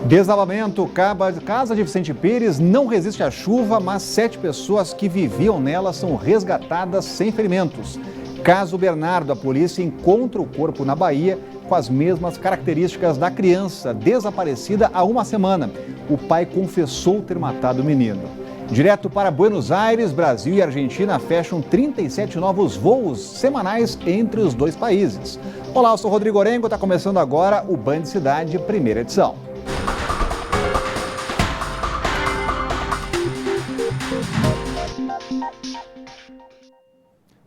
Desabamento, casa de Vicente Pires não resiste à chuva, mas 7 pessoas que viviam nela são resgatadas sem ferimentos. Caso Bernardo, a polícia encontra o corpo na Bahia com as mesmas características da criança, desaparecida há uma semana. O pai confessou ter matado o menino. Direto para Buenos Aires, Brasil e Argentina fecham 37 novos voos semanais entre os dois países. Olá, eu sou Rodrigo Orengo, está começando agora o Band Cidade, primeira edição.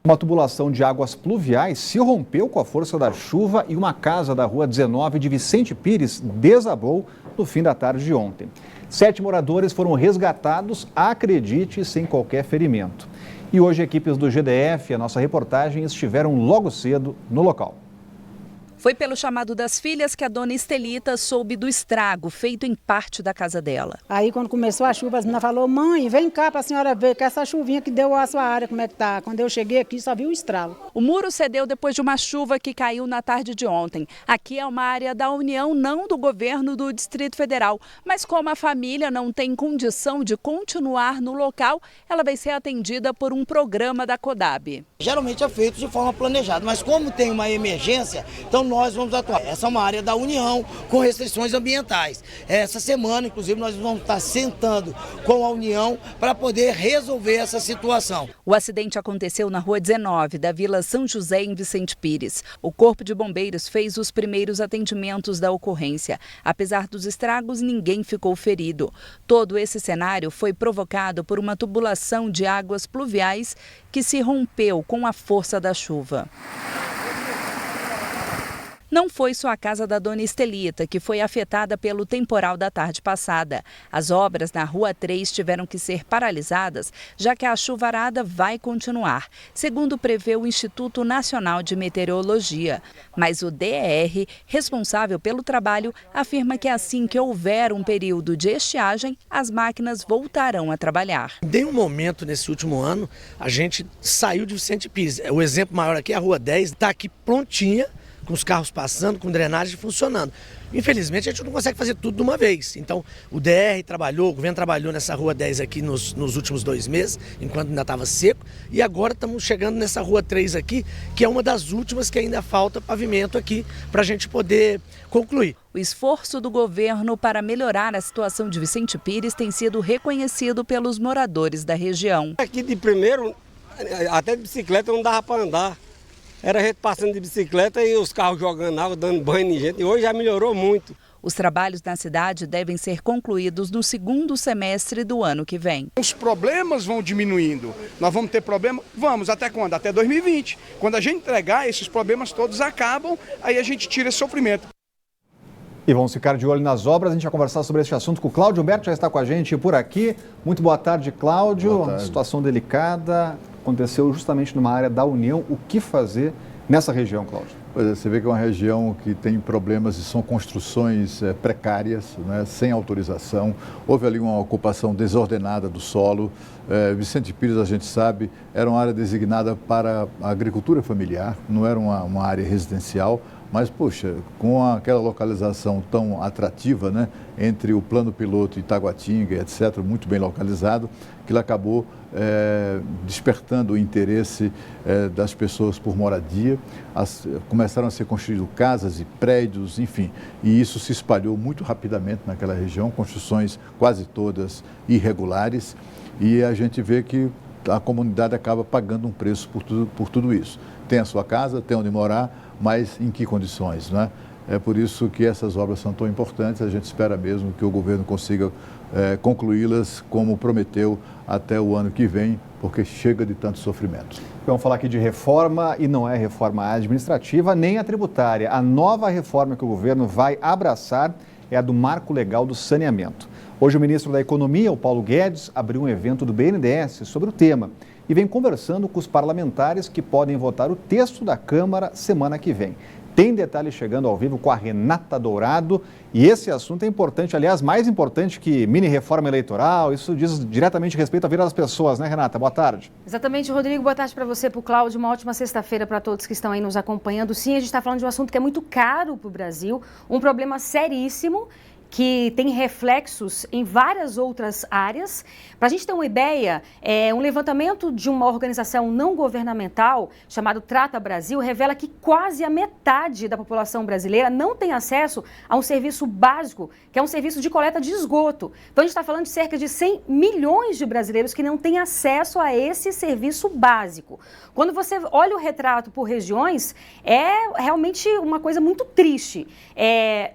Uma tubulação de águas pluviais se rompeu com a força da chuva e uma casa da Rua 19 de Vicente Pires desabou no fim da tarde de ontem. 7 moradores foram resgatados, acredite, sem qualquer ferimento. E hoje equipes do GDF, a nossa reportagem, estiveram logo cedo no local. Foi pelo chamado das filhas que a dona Estelita soube do estrago feito em parte da casa dela. Aí quando começou a chuva, a menina falou: mãe, vem cá para a senhora ver que essa chuvinha que deu a sua área, como é que tá. Quando eu cheguei aqui, só vi o estralo. O muro cedeu depois de uma chuva que caiu na tarde de ontem. Aqui é uma área da União, não do governo do Distrito Federal. Mas como a família não tem condição de continuar no local, ela vai ser atendida por um programa da CODAB. Geralmente é feito de forma planejada, mas como tem uma emergência, então nós vamos atuar. Essa é uma área da União com restrições ambientais. Essa semana, inclusive, nós vamos estar sentando com a União para poder resolver essa situação. O acidente aconteceu na Rua 19, da Vila São José, em Vicente Pires. O Corpo de Bombeiros fez os primeiros atendimentos da ocorrência. Apesar dos estragos, ninguém ficou ferido. Todo esse cenário foi provocado por uma tubulação de águas pluviais que se rompeu com a força da chuva. Não foi só a casa da dona Estelita que foi afetada pelo temporal da tarde passada. As obras na Rua 3 tiveram que ser paralisadas, já que a chuvarada vai continuar, segundo prevê o Instituto Nacional de Meteorologia. Mas o DER, responsável pelo trabalho, afirma que assim que houver um período de estiagem, as máquinas voltarão a trabalhar. Em um momento, nesse último ano, a gente saiu de Vicente Pires. O exemplo maior aqui é a Rua 10, está aqui prontinha, com os carros passando, com drenagem funcionando. Infelizmente, a gente não consegue fazer tudo de uma vez. Então, o DR trabalhou, o governo trabalhou nessa Rua 10 aqui nos últimos 2 meses, enquanto ainda estava seco. E agora estamos chegando nessa Rua 3 aqui, que é uma das últimas que ainda falta pavimento aqui, para a gente poder concluir. O esforço do governo para melhorar a situação de Vicente Pires tem sido reconhecido pelos moradores da região. Aqui de primeiro, até de bicicleta não dava para andar. Era a gente passando de bicicleta e os carros jogando água, dando banho em gente. E hoje já melhorou muito. Os trabalhos na cidade devem ser concluídos no segundo semestre do ano que vem. Os problemas vão diminuindo. Nós vamos ter problema? Vamos. Até quando? Até 2020. Quando a gente entregar, esses problemas todos acabam, aí a gente tira esse sofrimento. E vamos ficar de olho nas obras. A gente vai conversar sobre esse assunto com o Cláudio Humberto, já está com a gente por aqui. Muito boa tarde, Cláudio. Boa tarde. Situação delicada. Aconteceu justamente numa área da União. O que fazer nessa região, Cláudio? Pois é, você vê que é uma região que tem problemas e são construções precárias, né, sem autorização. Houve ali uma ocupação desordenada do solo. Vicente Pires, a gente sabe, era uma área designada para a agricultura familiar, não era uma área residencial. Mas, poxa, com aquela localização tão atrativa, né, entre o plano piloto e Taguatinga, etc., muito bem localizado, que ele acabou despertando o interesse das pessoas por moradia. Começaram a ser construídas casas e prédios, enfim, e isso se espalhou muito rapidamente naquela região, construções quase todas irregulares, e a gente vê que a comunidade acaba pagando um preço por tudo isso. Tem a sua casa, tem onde morar, mas em que condições, né? É por isso que essas obras são tão importantes. A gente espera mesmo que o governo consiga concluí-las como prometeu até o ano que vem, porque chega de tanto sofrimento. Vamos falar aqui de reforma, e não é reforma administrativa nem a tributária. A nova reforma que o governo vai abraçar é a do Marco Legal do Saneamento. Hoje o ministro da Economia, o Paulo Guedes, abriu um evento do BNDES sobre o tema e vem conversando com os parlamentares que podem votar o texto da Câmara semana que vem. Tem detalhes chegando ao vivo com a Renata Dourado e esse assunto é importante, aliás, mais importante que mini-reforma eleitoral. Isso diz diretamente respeito à vida das pessoas, né, Renata? Boa tarde. Exatamente, Rodrigo. Boa tarde para você, para o Cláudio. Uma ótima sexta-feira para todos que estão aí nos acompanhando. Sim, a gente está falando de um assunto que é muito caro para o Brasil, um problema seríssimo que tem reflexos em várias outras áreas. Para a gente ter uma ideia, um levantamento de uma organização não governamental chamado Trata Brasil revela que quase a metade da população brasileira não tem acesso a um serviço básico, que é um serviço de coleta de esgoto. Então a gente está falando de cerca de 100 milhões de brasileiros que não têm acesso a esse serviço básico. Quando você olha o retrato por regiões, é realmente uma coisa muito triste.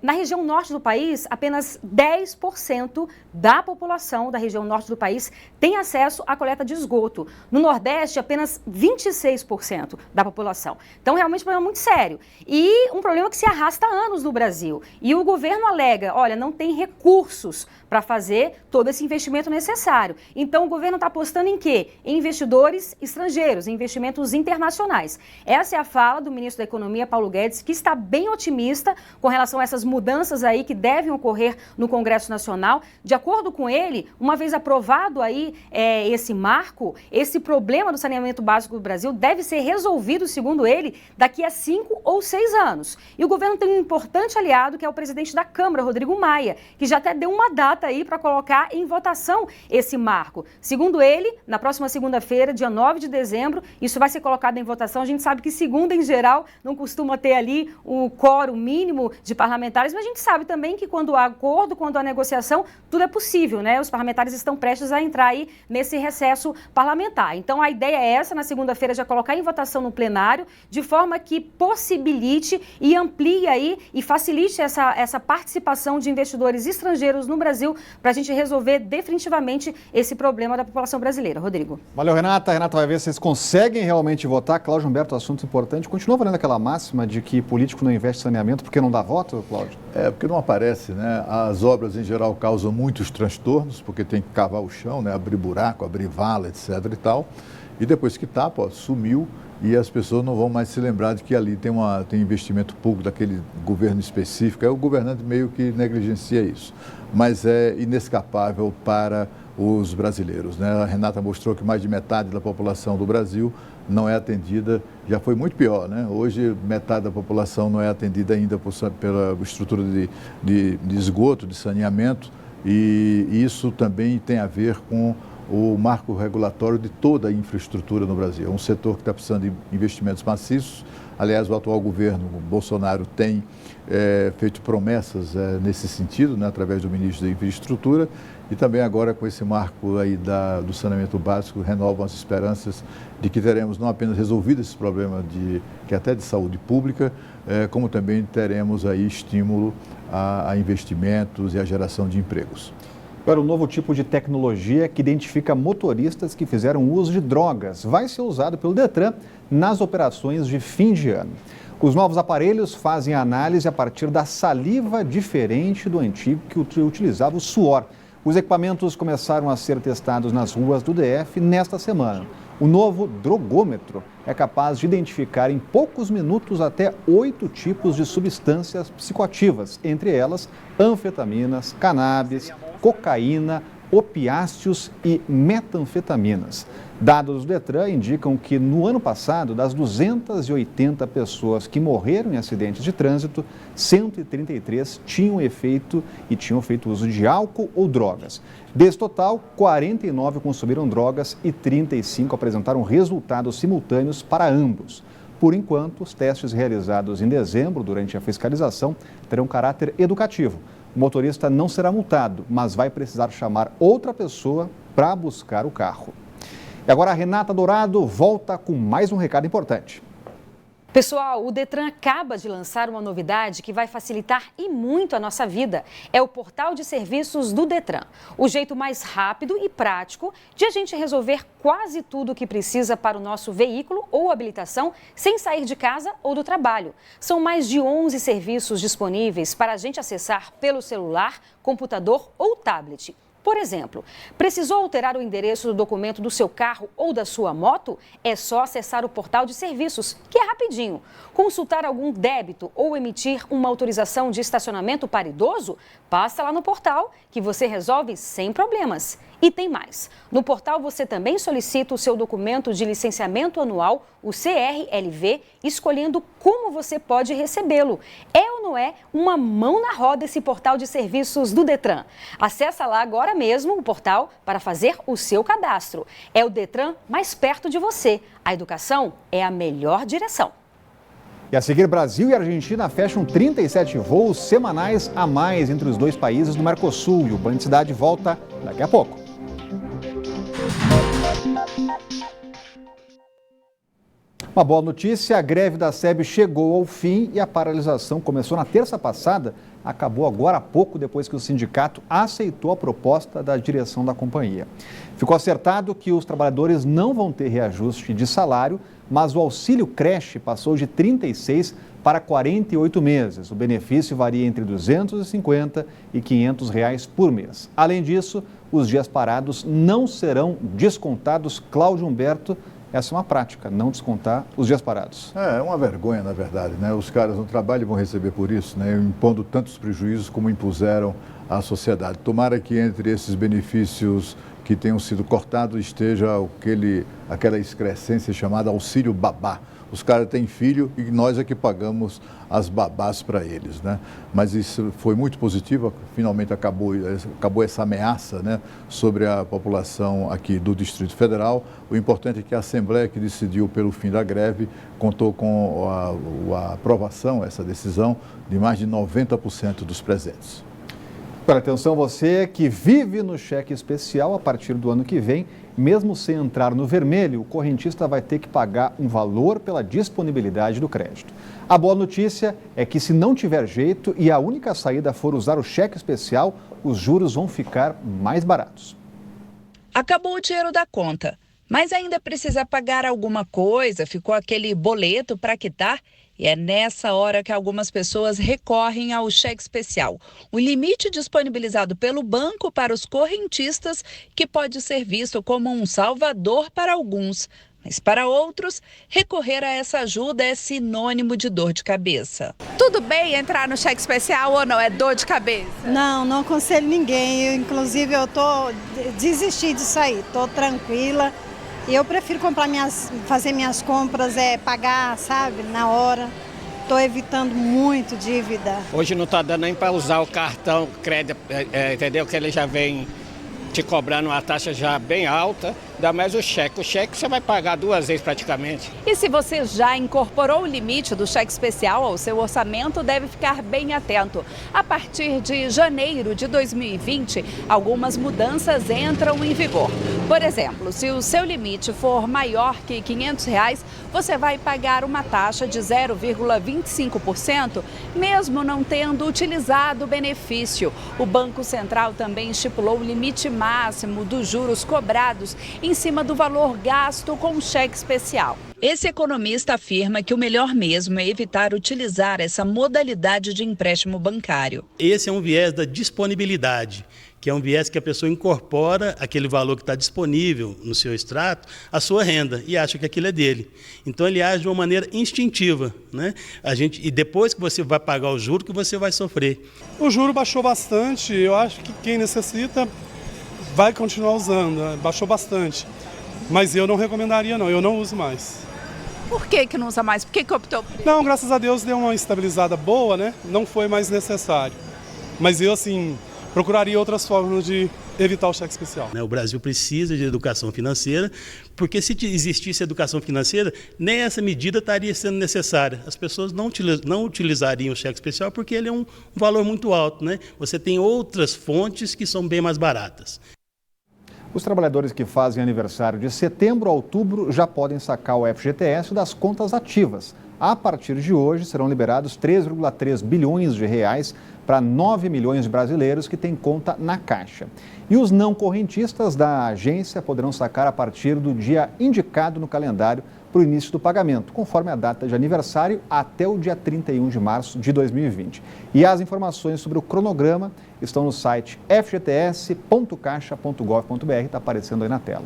Na região norte do país, apenas 10% da população da região norte do país tem acesso à coleta de esgoto. No Nordeste, apenas 26% da população. Então, realmente, um problema muito sério. E um problema que se arrasta há anos no Brasil. E o governo alega, olha, não tem recursos para fazer todo esse investimento necessário. Então, o governo está apostando em quê? Em investidores estrangeiros, em investimentos internacionais. Essa é a fala do ministro da Economia, Paulo Guedes, que está bem otimista com relação a essas mudanças aí que devem ocorrer no Congresso Nacional. De acordo com ele, uma vez aprovado aí esse marco, esse problema do saneamento básico do Brasil deve ser resolvido, segundo ele, daqui a 5 ou 6 anos. E o governo tem um importante aliado, que é o presidente da Câmara, Rodrigo Maia, que já até deu uma data aí para colocar em votação esse marco. Segundo ele, na próxima segunda-feira, dia 9 de dezembro, isso vai ser colocado em votação. A gente sabe que segunda, em geral, não costuma ter ali o quórum mínimo de parlamentares, mas a gente sabe também que quando há acordo, quando há negociação, tudo é possível, né? Os parlamentares estão prestes a entrar aí nesse recesso parlamentar. Então, a ideia é essa, na segunda-feira, já colocar em votação no plenário, de forma que possibilite e amplie aí e facilite essa participação de investidores estrangeiros no Brasil para a gente resolver definitivamente esse problema da população brasileira. Rodrigo. Valeu, Renata. Renata vai ver se vocês conseguem realmente votar. Cláudio Humberto, assunto importante. Continua valendo aquela máxima de que político não investe em saneamento porque não dá voto, Cláudio? Porque não aparece, né? As obras, em geral, causam muitos transtornos, porque tem que cavar o chão, né? Abrir buraco, abrir vala, etc. e tal. E depois que tapa, sumiu, e as pessoas não vão mais se lembrar de que ali tem investimento público daquele governo específico. O governante meio que negligencia isso. Mas é inescapável para os brasileiros, né? A Renata mostrou que mais de metade da população do Brasil não é atendida, já foi muito pior, né? Hoje metade da população não é atendida ainda pela estrutura de esgoto, de saneamento, e isso também tem a ver com o marco regulatório de toda a infraestrutura no Brasil. É um setor que está precisando de investimentos maciços. Aliás, o atual governo, o Bolsonaro, tem feito promessas nesse sentido, né, através do ministro da Infraestrutura, e também agora com esse marco aí do saneamento básico, renovam as esperanças de que teremos não apenas resolvido esse problema que é até de saúde pública, como também teremos aí estímulo a investimentos e a geração de empregos. Agora, um novo tipo de tecnologia que identifica motoristas que fizeram uso de drogas vai ser usado pelo Detran nas operações de fim de ano. Os novos aparelhos fazem a análise a partir da saliva diferente do antigo que utilizava o suor. Os equipamentos começaram a ser testados nas ruas do DF nesta semana. O novo drogômetro é capaz de identificar em poucos minutos até 8 tipos de substâncias psicoativas, entre elas anfetaminas, cannabis, cocaína, opiáceos e metanfetaminas. Dados do Detran indicam que no ano passado, das 280 pessoas que morreram em acidentes de trânsito, 133 tinham feito uso de álcool ou drogas. Desse total, 49 consumiram drogas e 35 apresentaram resultados simultâneos para ambos. Por enquanto, os testes realizados em dezembro, durante a fiscalização, terão caráter educativo. O motorista não será multado, mas vai precisar chamar outra pessoa para buscar o carro. E agora a Renata Dourado volta com mais um recado importante. Pessoal, o Detran acaba de lançar uma novidade que vai facilitar e muito a nossa vida. É o portal de serviços do Detran. O jeito mais rápido e prático de a gente resolver quase tudo o que precisa para o nosso veículo ou habilitação sem sair de casa ou do trabalho. São mais de 11 serviços disponíveis para a gente acessar pelo celular, computador ou tablet. Por exemplo, precisou alterar o endereço do documento do seu carro ou da sua moto? É só acessar o portal de serviços, que é rapidinho. Consultar algum débito ou emitir uma autorização de estacionamento para idoso? Passa lá no portal que você resolve sem problemas. E tem mais. No portal você também solicita o seu documento de licenciamento anual, o CRLV, escolhendo como você pode recebê-lo. É ou não é uma mão na roda esse portal de serviços do Detran? Acesse lá agora mesmo o portal para fazer o seu cadastro. É o Detran mais perto de você. A educação é a melhor direção. E a seguir, Brasil e Argentina fecham 37 voos semanais a mais entre os dois países do Mercosul. E o Band Cidade volta daqui a pouco. Uma boa notícia, a greve da SEB chegou ao fim e a paralisação começou na terça passada, acabou agora há pouco depois que o sindicato aceitou a proposta da direção da companhia. Ficou acertado que os trabalhadores não vão ter reajuste de salário, mas o auxílio creche passou de 36 para 48 meses. O benefício varia entre R$ 250 e R$ 500 por mês. Além disso, os dias parados não serão descontados. Cláudio Humberto, essa é uma prática, não descontar os dias parados. É uma vergonha, na verdade, né? Os caras no trabalho vão receber por isso, né? Impondo tantos prejuízos como impuseram à sociedade. Tomara que entre esses benefícios que tenham sido cortados esteja aquela excrescência chamada auxílio babá. Os caras têm filho e nós é que pagamos as babás para eles, né? Mas isso foi muito positivo, finalmente acabou essa ameaça, né, sobre a população aqui do Distrito Federal. O importante é que a Assembleia, que decidiu pelo fim da greve, contou com a aprovação, essa decisão, de mais de 90% dos presentes. Presta atenção, você que vive no cheque especial, a partir do ano que vem, mesmo sem entrar no vermelho, o correntista vai ter que pagar um valor pela disponibilidade do crédito. A boa notícia é que, se não tiver jeito e a única saída for usar o cheque especial, os juros vão ficar mais baratos. Acabou o dinheiro da conta, mas ainda precisa pagar alguma coisa, ficou aquele boleto para quitar. E é nessa hora que algumas pessoas recorrem ao cheque especial. O limite disponibilizado pelo banco para os correntistas, que pode ser visto como um salvador para alguns. Mas para outros, recorrer a essa ajuda é sinônimo de dor de cabeça. Tudo bem entrar no cheque especial ou não? É dor de cabeça? Não aconselho ninguém. Inclusive, desisti disso aí. Estou tranquila. E eu prefiro fazer minhas compras, pagar, sabe, na hora. Estou evitando muito dívida. Hoje não está dando nem para usar o cartão crédito, entendeu? Que ele já vem te cobrando uma taxa já bem alta, ainda mais o cheque. O cheque você vai pagar 2 vezes praticamente. E se você já incorporou o limite do cheque especial ao seu orçamento, deve ficar bem atento. A partir de janeiro de 2020, algumas mudanças entram em vigor. Por exemplo, se o seu limite for maior que R$ 500, você vai pagar uma taxa de 0,25%, mesmo não tendo utilizado o benefício. O Banco Central também estipulou o limite máximo dos juros cobrados em cima do valor gasto com o cheque especial. Esse economista afirma que o melhor mesmo é evitar utilizar essa modalidade de empréstimo bancário. Esse é um viés da disponibilidade, que é um viés que a pessoa incorpora aquele valor que está disponível no seu extrato, a sua renda, e acha que aquilo é dele. Então ele age de uma maneira instintiva, né? E depois que você vai pagar o juro, que você vai sofrer. O juro baixou bastante, eu acho que quem necessita vai continuar usando, baixou bastante. Mas eu não recomendaria não, eu não uso mais. Por que não usa mais? Por que optou por isso? Não, graças a Deus deu uma estabilizada boa, né? Não foi mais necessário. Mas eu, assim, procuraria outras formas de evitar o cheque especial. O Brasil precisa de educação financeira, porque se existisse educação financeira, nem essa medida estaria sendo necessária. As pessoas não utilizariam o cheque especial porque ele é um valor muito alto, né? Você tem outras fontes que são bem mais baratas. Os trabalhadores que fazem aniversário de setembro a outubro já podem sacar o FGTS das contas ativas. A partir de hoje, serão liberados 3,3 bilhões de reais para 9 milhões de brasileiros que têm conta na Caixa. E os não correntistas da agência poderão sacar a partir do dia indicado no calendário para o início do pagamento, conforme a data de aniversário, até o dia 31 de março de 2020. E as informações sobre o cronograma estão no site fgts.caixa.gov.br, está aparecendo aí na tela.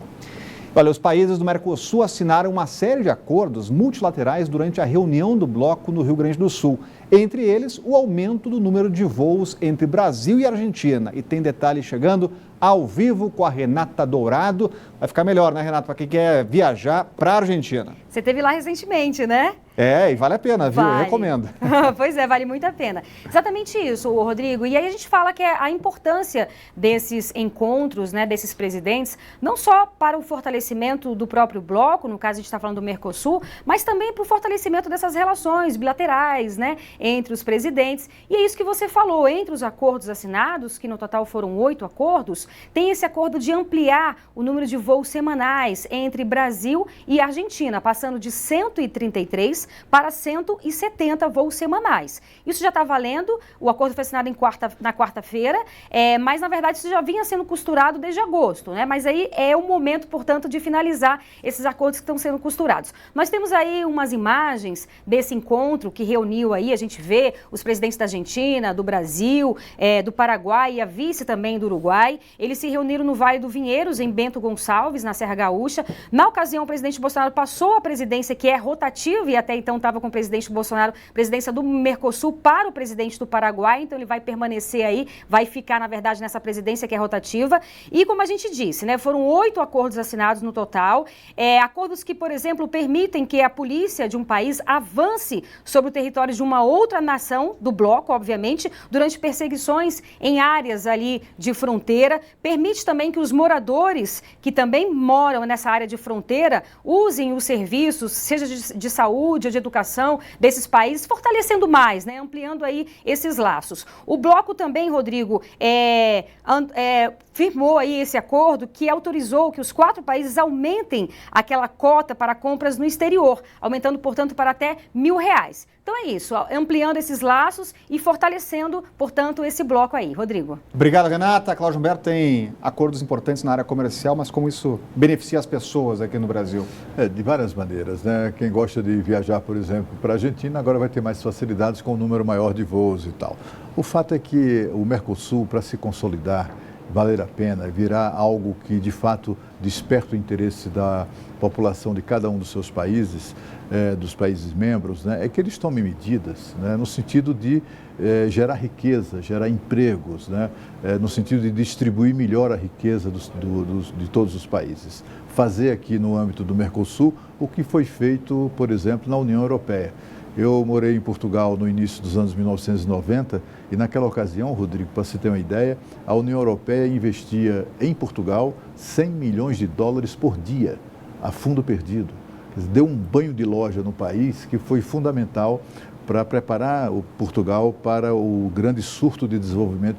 Olha, os países do Mercosul assinaram uma série de acordos multilaterais durante a reunião do bloco no Rio Grande do Sul. Entre eles, o aumento do número de voos entre Brasil e Argentina. E tem detalhes chegando ao vivo com a Renata Dourado. Vai ficar melhor, né, Renata, para quem quer viajar para a Argentina. Você esteve lá recentemente, né? É, e vale a pena, viu? Vale. Eu recomendo. Pois é, vale muito a pena. Exatamente isso, Rodrigo. E aí a gente fala que é a importância desses encontros, né, desses presidentes, não só para o fortalecimento do próprio bloco, no caso a gente está falando do Mercosul, mas também para o fortalecimento dessas relações bilaterais, né, entre os presidentes. E é isso que você falou, entre os acordos assinados, que no total foram 8 acordos, tem esse acordo de ampliar o número de voos semanais entre Brasil e Argentina, passando de 133 para 170 voos semanais. Isso já está valendo, o acordo foi assinado na quarta-feira, mas na verdade isso já vinha sendo costurado desde agosto, né? Mas aí é o momento, portanto, de finalizar esses acordos que estão sendo costurados. Nós temos aí umas imagens desse encontro que reuniu aí, a gente vê os presidentes da Argentina, do Brasil, do Paraguai e a vice também do Uruguai. Eles se reuniram no Vale do Vinheiros, em Bento Gonçalves, na Serra Gaúcha. Na ocasião, o presidente Bolsonaro passou a presidência, que é rotativa, e até então estava com o presidente Bolsonaro, presidência do Mercosul para o presidente do Paraguai, então ele vai permanecer aí, vai ficar, na verdade, nessa presidência que é rotativa. E como a gente disse, né, foram 8 acordos assinados no total, acordos que, por exemplo, permitem que a polícia de um país avance sobre o território de uma outra nação, do bloco, obviamente, durante perseguições em áreas ali de fronteira. Permite também que os moradores que também moram nessa área de fronteira usem os serviços, seja de saúde ou de educação desses países, fortalecendo mais, né, ampliando aí esses laços. O bloco também, Rodrigo, firmou aí esse acordo que autorizou que os 4 países aumentem aquela cota para compras no exterior, aumentando, portanto, para até R$1.000. Então é isso, ampliando esses laços e fortalecendo, portanto, esse bloco aí. Rodrigo. Obrigado, Renata. Cláudio Humberto tem acordos importantes na área comercial, mas como isso beneficia as pessoas aqui no Brasil? De várias maneiras, né? Quem gosta de viajar, por exemplo, para a Argentina, agora vai ter mais facilidades com um número maior de voos e tal. O fato é que o Mercosul, para se consolidar, valer a pena, virar algo que, de fato, desperta o interesse da população de cada um dos seus países, dos países membros, né, é que eles tomem medidas, né, no sentido de gerar riqueza, gerar empregos, né, no sentido de distribuir melhor a riqueza de todos os países. Fazer aqui no âmbito do Mercosul o que foi feito, por exemplo, na União Europeia. Eu morei em Portugal no início dos anos 1990 e naquela ocasião, Rodrigo, para você ter uma ideia, a União Europeia investia em Portugal $100 milhões por dia, a fundo perdido. Deu um banho de loja no país que foi fundamental para preparar o Portugal para o grande surto de desenvolvimento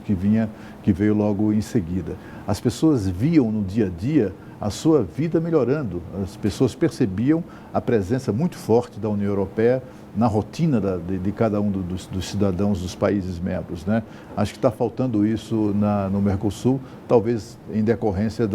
que veio logo em seguida. As pessoas viam no dia a dia a sua vida melhorando, as pessoas percebiam a presença muito forte da União Europeia na rotina de cada um dos cidadãos dos países membros, né? Acho que está faltando isso no Mercosul, talvez em decorrência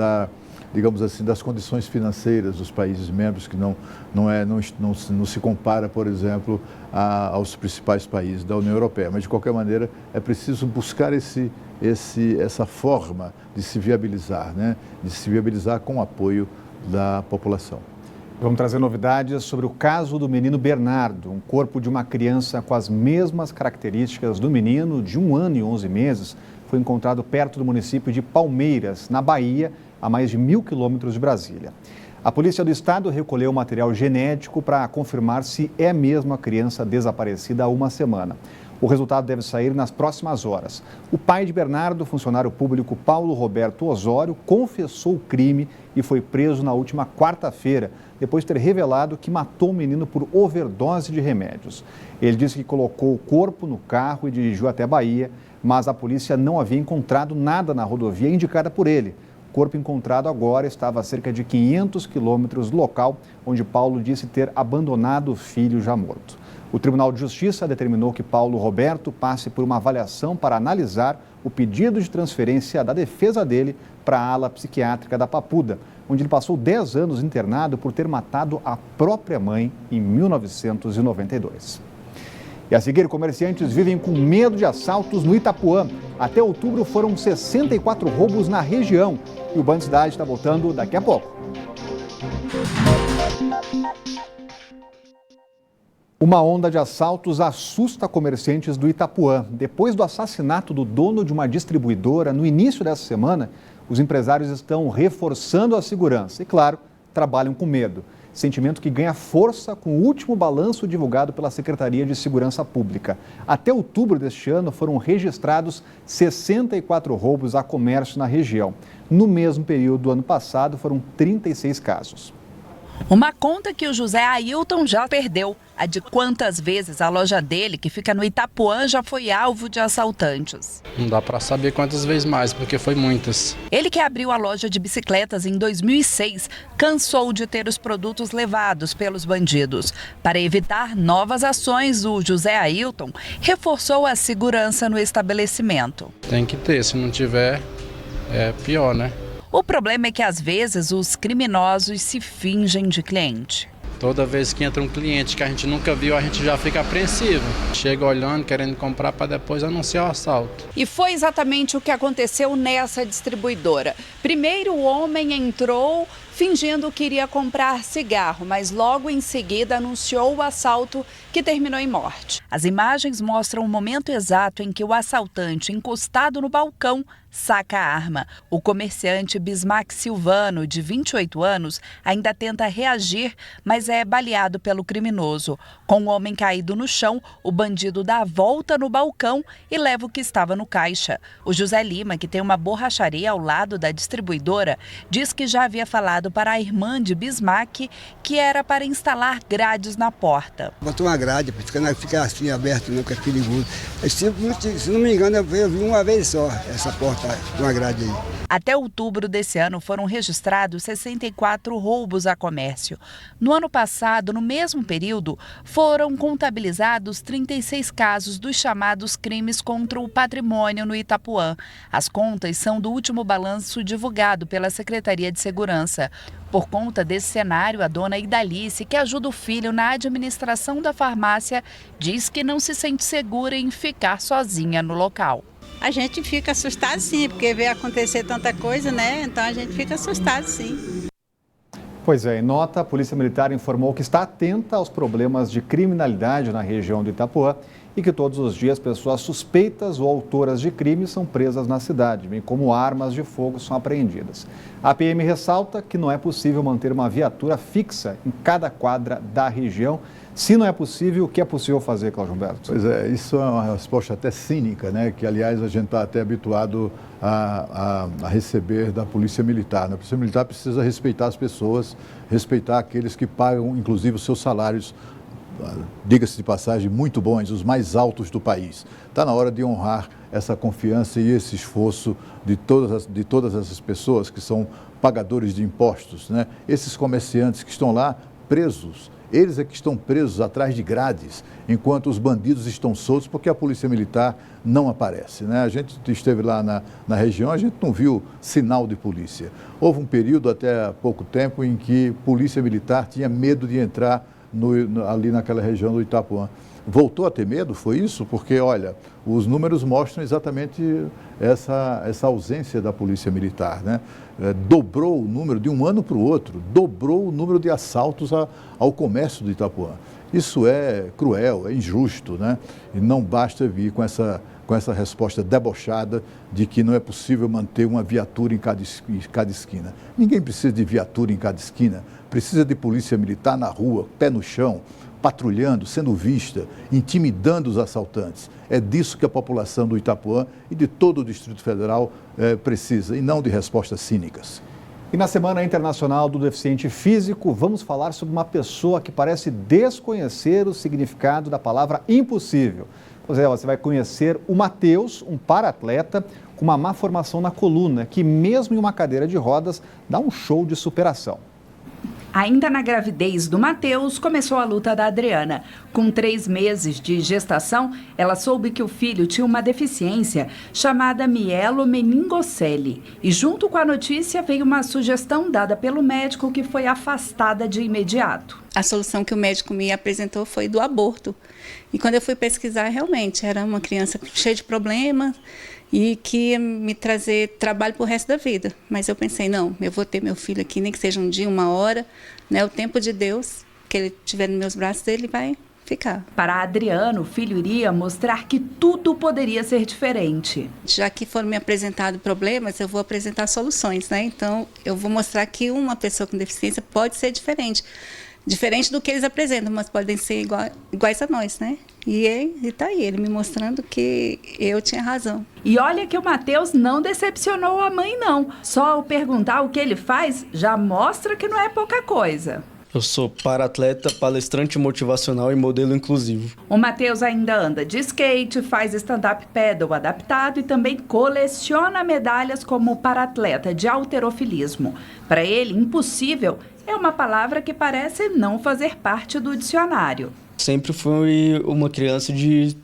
digamos assim, das condições financeiras dos países membros, que não se compara, por exemplo, aos principais países da União Europeia. Mas, de qualquer maneira, é preciso buscar essa forma de se viabilizar, né? De se viabilizar com o apoio da população. Vamos trazer novidades sobre o caso do menino Bernardo, um corpo de uma criança com as mesmas características do menino, de 1 ano e 11 meses, foi encontrado perto do município de Palmeiras, na Bahia, a mais de 1.000 quilômetros de Brasília. A Polícia do Estado recolheu material genético para confirmar se é mesmo a criança desaparecida há uma semana. O resultado deve sair nas próximas horas. O pai de Bernardo, funcionário público Paulo Roberto Osório, confessou o crime e foi preso na última quarta-feira, depois de ter revelado que matou o menino por overdose de remédios. Ele disse que colocou o corpo no carro e dirigiu até Bahia, mas a polícia não havia encontrado nada na rodovia indicada por ele. O corpo encontrado agora estava a cerca de 500 quilômetros do local onde Paulo disse ter abandonado o filho já morto. O Tribunal de Justiça determinou que Paulo Roberto passe por uma avaliação para analisar o pedido de transferência da defesa dele para a ala psiquiátrica da Papuda, onde ele passou 10 anos internado por ter matado a própria mãe em 1992. E a seguir, comerciantes vivem com medo de assaltos no Itapuã. Até outubro foram 64 roubos na região. E o Band Cidade está voltando daqui a pouco. Uma onda de assaltos assusta comerciantes do Itapuã. Depois do assassinato do dono de uma distribuidora no início dessa semana, os empresários estão reforçando a segurança e, claro, trabalham com medo. Sentimento que ganha força com o último balanço divulgado pela Secretaria de Segurança Pública. Até outubro deste ano foram registrados 64 roubos a comércio na região. No mesmo período do ano passado foram 36 casos. Uma conta que o José Ailton já perdeu. A de quantas vezes a loja dele, que fica no Itapuã, já foi alvo de assaltantes. Não dá para saber quantas vezes mais, porque foi muitas. Ele, que abriu a loja de bicicletas em 2006, cansou de ter os produtos levados pelos bandidos. Para evitar novas ações, o José Ailton reforçou a segurança no estabelecimento. Tem que ter, se não tiver, é pior, né? O problema é que, às vezes, os criminosos se fingem de cliente. Toda vez que entra um cliente que a gente nunca viu, a gente já fica apreensivo. Chega olhando, querendo comprar para depois anunciar o assalto. E foi exatamente o que aconteceu nessa distribuidora. Primeiro, o homem entrou fingindo que iria comprar cigarro, mas logo em seguida anunciou o assalto, que terminou em morte. As imagens mostram o momento exato em que o assaltante, encostado no balcão, saca a arma. O comerciante Bismarck Silvano, de 28 anos, ainda tenta reagir, mas é baleado pelo criminoso. Com o homem caído no chão, o bandido dá a volta no balcão e leva o que estava no caixa. O José Lima, que tem uma borracharia ao lado da distribuidora, diz que já havia falado para a irmã de Bismarck que era para instalar grades na porta. Botou uma grade, para não ficar assim aberto, não, que é perigoso. Se não me engano, eu vi uma vez só essa porta, uma grade aí. Até outubro desse ano foram registrados 64 roubos a comércio. No ano passado, no mesmo período, foram contabilizados 36 casos dos chamados crimes contra o patrimônio no Itapuã. As contas são do último balanço divulgado pela Secretaria de Segurança. Por conta desse cenário, a dona Idalice, que ajuda o filho na administração da farmácia, diz que não se sente segura em ficar sozinha no local. A gente fica assustado sim, porque vê acontecer tanta coisa, né? Então a gente fica assustado sim. Pois é, em nota, a Polícia Militar informou que está atenta aos problemas de criminalidade na região do Itapuã e que todos os dias pessoas suspeitas ou autoras de crimes são presas na cidade, bem como armas de fogo são apreendidas. A PM ressalta que não é possível manter uma viatura fixa em cada quadra da região. Se não é possível, o que é possível fazer, Cláudio Humberto? Pois é, isso é uma resposta até cínica, né? Que, aliás, a gente está até habituado a receber da Polícia Militar. A Polícia Militar precisa respeitar as pessoas, respeitar aqueles que pagam, inclusive, os seus salários, diga-se de passagem, muito bons, os mais altos do país. Está na hora de honrar essa confiança e esse esforço de todas essas pessoas que são pagadores de impostos, né? Esses comerciantes que estão lá presos, eles é que estão presos atrás de grades, enquanto os bandidos estão soltos porque a Polícia Militar não aparece, né? A gente esteve lá na região, a gente não viu sinal de polícia. Houve um período até há pouco tempo em que a Polícia Militar tinha medo de entrar ali naquela região do Itapuã. Voltou a ter medo? Foi isso? Porque, olha, os números mostram exatamente essa ausência da Polícia Militar, né? Dobrou o número de um ano para o outro, dobrou o número de assaltos ao comércio do Itapuã. Isso é cruel, é injusto, né? E não basta vir com essa resposta debochada de que não é possível manter uma viatura em cada esquina. Ninguém precisa de viatura em cada esquina, precisa de polícia militar na rua, pé no chão, patrulhando, sendo vista, intimidando os assaltantes. É disso que a população do Itapuã e de todo o Distrito Federal precisa, e não de respostas cínicas. E na Semana Internacional do Deficiente Físico, vamos falar sobre uma pessoa que parece desconhecer o significado da palavra impossível. Pois é, você vai conhecer o Matheus, um para-atleta com uma má formação na coluna, que mesmo em uma cadeira de rodas, dá um show de superação. Ainda na gravidez do Matheus, começou a luta da Adriana. Com 3 meses de gestação, ela soube que o filho tinha uma deficiência chamada mielomeningocele. E junto com a notícia veio uma sugestão dada pelo médico que foi afastada de imediato. A solução que o médico me apresentou foi do aborto. E quando eu fui pesquisar, realmente, era uma criança cheia de problemas e que ia me trazer trabalho para o resto da vida. Mas eu pensei, não, eu vou ter meu filho aqui, nem que seja um dia, 1 hora, né? O tempo de Deus, que ele estiver nos meus braços, ele vai ficar. Para a Adriana, o filho iria mostrar que tudo poderia ser diferente. Já que foram me apresentados problemas, eu vou apresentar soluções, né? Então, eu vou mostrar que uma pessoa com deficiência pode ser diferente. Diferente do que eles apresentam, mas podem ser iguais a nós, né? E tá aí, ele me mostrando que eu tinha razão. E olha que o Matheus não decepcionou a mãe, não. Só ao perguntar o que ele faz, já mostra que não é pouca coisa. Eu sou para-atleta, palestrante motivacional e modelo inclusivo. O Matheus ainda anda de skate, faz stand-up paddle adaptado e também coleciona medalhas como para-atleta de halterofilismo. Para ele, impossível é uma palavra que parece não fazer parte do dicionário. Sempre fui uma criança de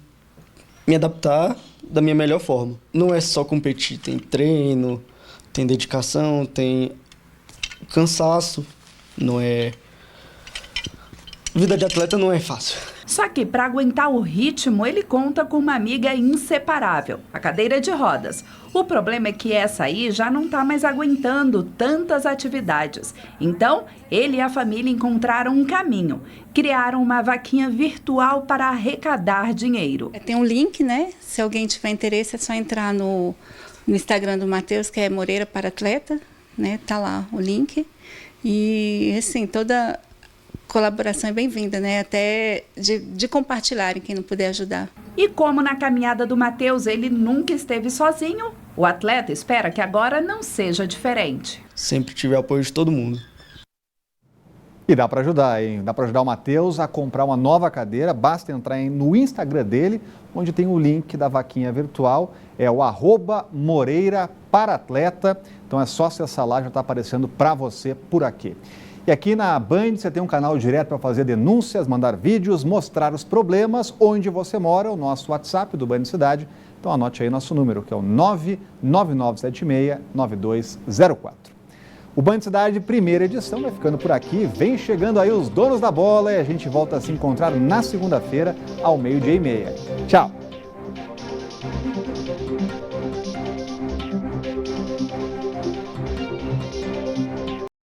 me adaptar da minha melhor forma. Não é só competir, tem treino, tem dedicação, tem cansaço, não é... Vida de atleta não é fácil. Só que para aguentar o ritmo, ele conta com uma amiga inseparável, a cadeira de rodas. O problema é que essa aí já não está mais aguentando tantas atividades. Então, ele e a família encontraram um caminho. Criaram uma vaquinha virtual para arrecadar dinheiro. Tem um link, né? Se alguém tiver interesse, é só entrar no Instagram do Matheus, que é Moreira para Atleta, né? Tá lá o link. E, assim, toda colaboração é bem-vinda, né? Até de compartilharem quem não puder ajudar. E como na caminhada do Matheus ele nunca esteve sozinho, o atleta espera que agora não seja diferente. Sempre tive apoio de todo mundo. E dá para ajudar, hein? Dá para ajudar o Matheus a comprar uma nova cadeira. Basta entrar no Instagram dele, onde tem o link da vaquinha virtual. É o @MoreiraParaAtleta. Então é só acessar lá, já está aparecendo para você por aqui. E aqui na Band você tem um canal direto para fazer denúncias, mandar vídeos, mostrar os problemas onde você mora, o nosso WhatsApp do Band Cidade. Então anote aí nosso número, que é o 999769204. O Band Cidade, primeira edição, vai ficando por aqui. Vem chegando aí os donos da bola e a gente volta a se encontrar na segunda-feira, ao 12:30. Tchau!